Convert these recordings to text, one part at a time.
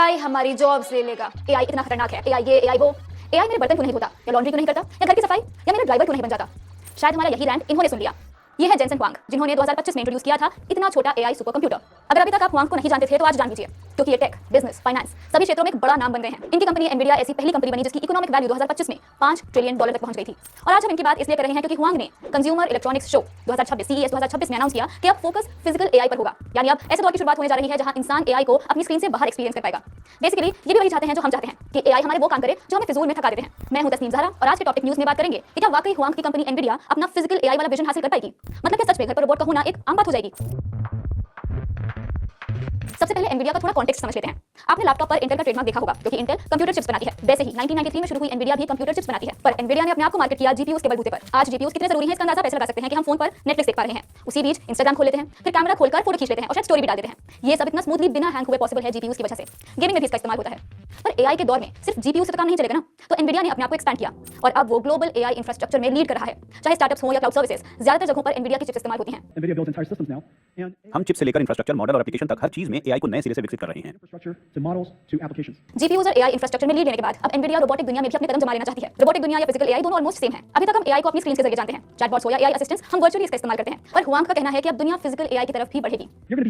AI हमारी jobs ले लेगा। एआई इतना खतरनाक है, एआई ये एआई वो। एआई मेरे बर्तन क्यों नहीं धोता, या लॉन्ड्री क्यों नहीं करता, या घर की सफाई, या मेरा ड्राइवर क्यों नहीं बन जाता। शायद हमारा यही रैंक इन्होंने सुन लिया। ये है जेनसन हुआंग, जिन्होंने 2025 में इंट्रोड्यूस किया था इतना छोटा एआई सुपर कंप्यूटर। अगर अभी तक आप हुआंग को नहीं जानते थे तो आज जान लीजिए, क्योंकि ये टेक, बिजनेस, फाइनेंस सभी क्षेत्रों में एक बड़ा नाम बन गए हैं। इनकी कंपनी एनवीडिया ऐसी पहली कंपनी बनी जिसकी इकोनॉमिक वैल्यू 2025 में $5 ट्रिलियन तक पहुंच गई थी। और आज हम इनकी बात इसलिए कर रहे हैं क्योंकि हुआंग ने कंज्यूमर इलेक्ट्रॉनिक्स शो 2026 CES 2026 में अनाउंस किया कि अब फोकस फिजिकल एआई पर होगा। यानी अब ऐसे दौर की शुरुआत होने जा रही है जहां इंसान एआई को अपनी स्क्रीन से बाहर एक्सपीरियंस कर पाएगा। बेसिकली ये भी वही चाहते हैं जो हम चाहते हैं कि एआई हमारे वो काम करे जो हमें फिजूल में थका देते हैं। मैं हूं तस्नीम ज़हरा और आज के टॉपिक न्यूज़ में बात करेंगे कि क्या वाकई हुआंग की कंपनी एनवीडिया अपना फिजिकल एआई वाला विजन हासिल कर पाएगी। मतलब कि सच में घर पर रोबोट का होना एक आम बात हो जाएगी। सबसे पहले एनवीडिया का थोड़ा कॉन्टेक्स्ट समझ लेते हैं। आपने लैपटॉप पर इंटेल का ट्रेडमार्क देखा होगा क्योंकि इंटेल कंप्यूटर चिप्स बनाती है। वैसे ही 1993 में शुरू हुई एनवीडिया भी कंप्यूटर चिप्स बनाती है, पर एनवीडिया ने अपने आप को मार्केट किया जीपीयूज के बलबूते पर। आज जीपीयूज कितने जरूरी हैं इसका अंदाजा पैसे लगा सकते हैं कि हम फोन पर नेटफ्लिक्स देख पा रहे हैं, उसी बीच इंस्टाग्राम खोल लेते हैं, फिर कैमरा खोलकर फोटो खींच लेते हैं और शायद स्टोरी भी डाल देते हैं। ये सब इतना स्मूथली बिना हैंग हुए पॉसिबल है जीपीयूज की वजह से। गेमिंग में भी इसका इस्तेमाल होता है, पर एआई के दौर में सिर्फ जीपीयू से तो काम नहीं चलेगा ना। तो एनवीडिया ने अपने आप को एक्सपैंड किया और अब वो ग्लोबल एआई इंफ्रास्ट्रक्चर में लीड कर रहा है। चाहे स्टार्टअप्स हो या क्लाउड सर्विसेज, ज्यादातर जगहों पर एनवीडिया की चिप्स इस्तेमाल होती हैं। हम चिप से लेकर इंफ्रास्ट्रक्चर, मॉडल और एप्लीकेशन तक हर चीज में एआई को नए सिरे से विकसित कर रहे हैं। जीपीयूज और एआई इंफ्रास्ट्रक्चर में लीड लेने के बाद अब एनवीडिया रोबोटिक दुनिया में भी अपने कदम जमा लेना चाहती है। रोबोटिक दुनिया या फिजिकल एआई दोनों ऑलमोस्ट सेम है। अभी तक हम एआई को अपनी स्क्रीन के जरिए जानते हैं, चैटबॉट्स हो या एआई असिस्टेंट्स, हम वर्चुअली इसका इस्तेमाल करते हैं। पर हुआंग का कहना है कि अब दुनिया फिजिकल एआई की तरफ भी बढ़ेगी।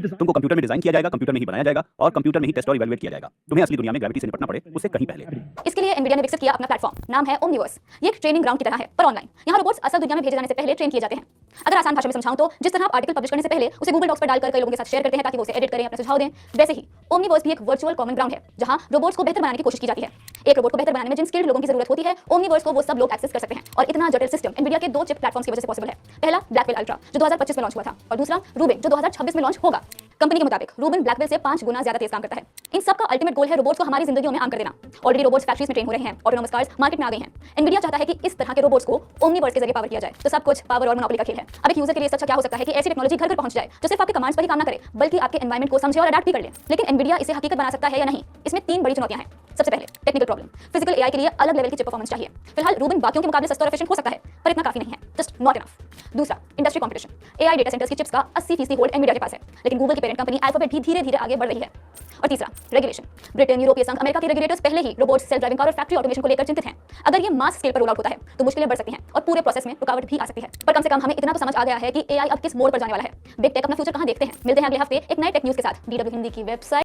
तुमको कंप्यूटर में डिजाइन किया जाएगा, कंप्यूटर में ही बनाया जाएगा और कंप्यूटर में ही टेस्ट और इवैल्यूएट किया जाएगा। तुम्हें असली दुनिया में ग्रेविटी से निपटना पड़े उससे कहीं पहले। इसके लिए एनवीडिया ने विकसित किया अपना प्लेटफॉर्म, नाम है ओमनीवर्स। ये एक ट्रेनिंग ग्राउंड की तरह है पर ऑनलाइन। यहाँ रोबोट्स असल दुनिया में भेजे जाने से पहले ट्रेन किए जाते हैं। अगर आसान भाषा में समझाऊं तो जिस तरह आप आर्टिकल पब्लिश करने से पहले उसे गूगल डॉक्स पर डालकर कई लोगों के साथ शेयर करते हैं ताकि वो उसे एडिट करें, अपना सुझाव दें, वैसे ही ओमनीवर्स भी एक वर्चुअल कॉमन ग्राउंड है जहां रोबोट्स को बेहतर बनाने की कोशिश की जाती है। एक रोबोट को बेहतर बनाने में जिन स्किल्ड लोगों की जरूरत होती है, ओमनीवर्स को वो सब लोग एक्सेस कर सकते हैं। और इतना जटिल सिस्टम एनवीडिया के 2 चिप प्लेटफॉर्म्स की वजह से पॉसिबल है। पहला ब्लैकवेल अल्ट्रा जो 2025 में लॉन्च हुआ था, और दूसरा रूबिन जो 2026 में लॉन्च होगा। कंपनी के मुताबिक रूबिन ब्लैकवेल से 5 गुना ज्यादा तेज काम करता है। इन सब का अल्टीमेट गोल है रोबोट्स को हमारी जिंदगियों में आम कर देना। ऑलरेडी रोबोट्स फैक्ट्रीज में ट्रेन हो रहे हैं, ऑटोनोमस कार्स मार्केट में आ गए हैं। एनवीडिया चाहता है कि इस तरह के रोबोट्स को ओमनीवर्स के जरिए पावर किया जाए। तो सब कुछ पावर और मोनोपोली का खेल है। अब एक यूजर के लिए अच्छा क्या हो सकता है कि ऐसी टेक्नोलॉजी घर घर पहुंच जाए जो सिर्फ आपके कमांड्स पर ही काम ना करे बल्कि आपके एनवायरनमेंट को समझे और अडैप्ट भी कर ले। लेकिन एनवीडिया इसे हकीकत बना सकता है या नहीं, इसमें 3 बड़ी चुनौतियां हैं। सबसे पहले टेक्निकल प्रॉब्लम। फिजिकल एआई के लिए अलग लेवल की चिप परफॉर्मेंस चाहिए। फिलहाल रूबिन बाकियों के मुकाबले सस्ता और एफिशिएंट हो सकता है, पर इतना काफी नहीं है, जस्ट नॉट इनफ। दूसरा industry competition. AI data centres की चिप्स का 80% होल्ड एनवीडिया के पास है, लेकिन गूगल की पेरेंट कंपनी अल्फाबेट भी धीरे-धीरे आगे बढ़ रही है। और तीसरा रेगुलेशन। ब्रिटेन, यूरोपीय संघ, अमेरिका के रेगुलेटर्स पहले ही रोबोट, सेल्फ ड्राइविंग कार और फैक्ट्री ऑटोमेशन को लेकर चिंतित हैं। अगर ये मास स्केल पर रोल आउट होता है तो मुश्किलें बढ़ सकती हैं और पूरे प्रोसेस में रुकावट भी आ सकती है। पर कम से कम हमें इतना तो समझ आ गया है कि एआई अब किस मोड़ पर जाने वाला है। बिग टेक अपना फ्यूचर कहां देखते हैं। मिलते हैं अगले हफ्ते एक नए टेक न्यूज़ के साथ। DW हिंदी की वेबसाइट